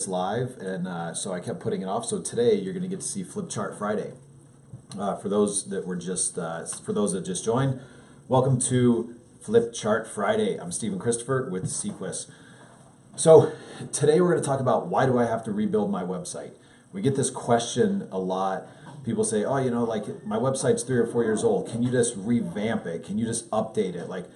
live, and so I kept putting it off. So today you're going to get to see Flip Chart Friday. For those that just joined, welcome to Flip Chart Friday. I'm Stephen Christopher with Sequus. So today we're going to talk about why do I have to rebuild my website. We get this question a lot. People say, oh, like my website's 3 or 4 years old. Can you just revamp it? Can you just update it? Like,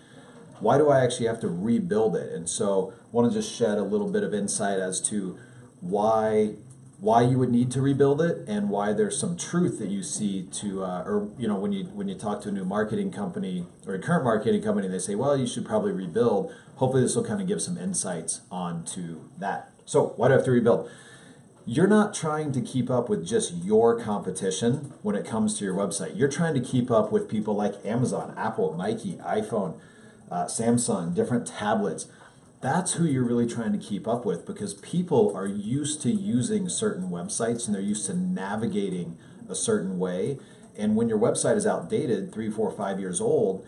why do I actually have to rebuild it? And so I want to just shed a little bit of insight as to why you would need to rebuild it, and why there's some truth that you see to when you talk to a new marketing company or a current marketing company, they say, well, you should probably rebuild. Hopefully this will kind of give some insights onto that. So why do I have to rebuild? You're not trying to keep up with just your competition when it comes to your website. You're trying to keep up with people like Amazon, Apple, Nike, iPhone, Samsung, different tablets. That's who you're really trying to keep up with, because people are used to using certain websites and they're used to navigating a certain way. And when your website is outdated, 3, 4, 5 years old,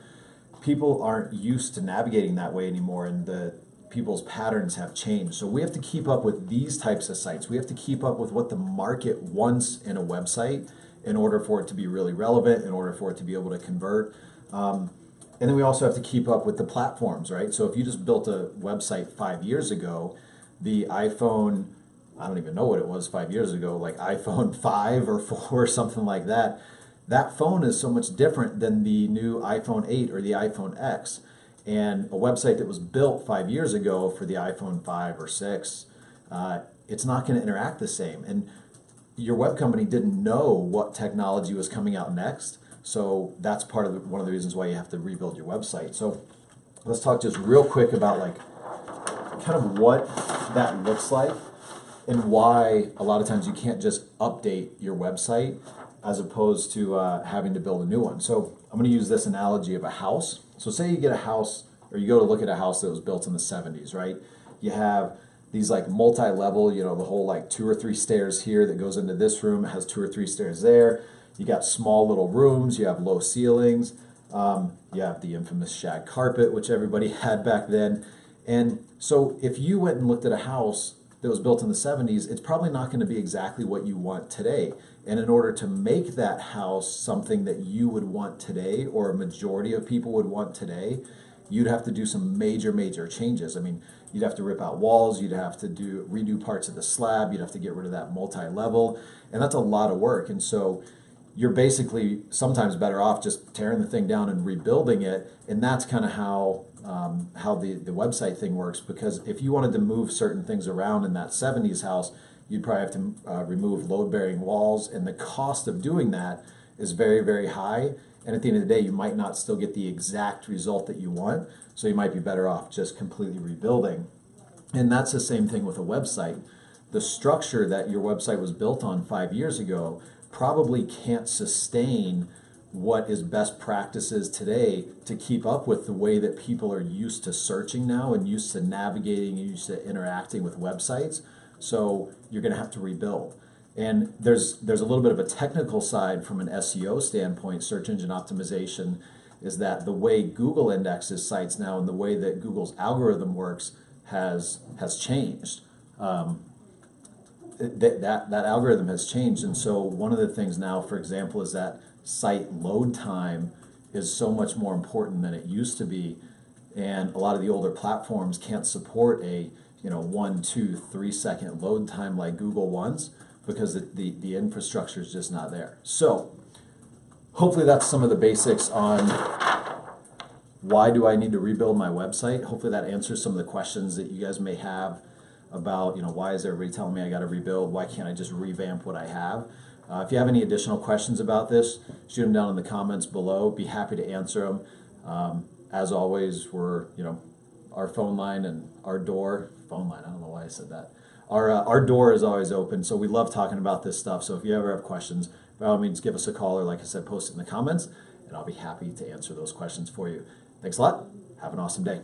people aren't used to navigating that way anymore, and the people's patterns have changed. So we have to keep up with these types of sites. We have to keep up with what the market wants in a website in order for it to be really relevant, in order for it to be able to convert. And then we also have to keep up with the platforms, right? So if you just built a website 5 years ago, the iPhone, I don't even know what it was 5 years ago, like iPhone 5 or 4 or something like that, that phone is so much different than the new iPhone 8 or the iPhone X. And a website that was built 5 years ago for the iPhone 5 or 6, it's not going to interact the same. And your web company didn't know what technology was coming out next. So that's one of the reasons why you have to rebuild your website. So let's talk just real quick about like kind of what that looks like, and why a lot of times you can't just update your website as opposed to having to build a new one. So I'm going to use this analogy of a house. So say you get a house, or you go to look at a house that was built in the 70s, right? You have these like multi-level, the whole like 2 or 3 stairs here that goes into this room. It has 2 or 3 stairs there. You got small little rooms, you have low ceilings, you have the infamous shag carpet, which everybody had back then. And so if you went and looked at a house that was built in the 70s, it's probably not going to be exactly what you want today. And in order to make that house something that you would want today, or a majority of people would want today, you'd have to do some major changes. I mean, you'd have to rip out walls, you'd have to redo parts of the slab, you'd have to get rid of that multi-level, and that's a lot of work. And so you're basically sometimes better off just tearing the thing down and rebuilding it. And that's kind of how the website thing works, because if you wanted to move certain things around in that 70s house, you'd probably have to remove load-bearing walls, and the cost of doing that is very high. And at the end of the day, you might not still get the exact result that you want, so you might be better off just completely rebuilding. And that's the same thing with a website. The structure that your website was built on 5 years ago probably can't sustain what is best practices today to keep up with the way that people are used to searching now, and used to navigating, and used to interacting with websites. So you're going to have to rebuild. And there's a little bit of a technical side from an SEO standpoint, search engine optimization, is that the way Google indexes sites now and the way that Google's algorithm works has changed. That algorithm has changed. And so one of the things now, for example, is that site load time is so much more important than it used to be. And a lot of the older platforms can't support a 1, 2, 3 second load time like Google wants, because the infrastructure is just not there. So hopefully that's some of the basics on why do I need to rebuild my website. Hopefully that answers some of the questions that you guys may have about, why is everybody telling me I got to rebuild? Why can't I just revamp what I have? If you have any additional questions about this, shoot them down in the comments below. Be happy to answer them. As always, we're, our phone line and our door, phone line, I don't know why I said that. Our door is always open, so we love talking about this stuff. So if you ever have questions, by all means, give us a call, or like I said, post it in the comments, and I'll be happy to answer those questions for you. Thanks a lot. Have an awesome day.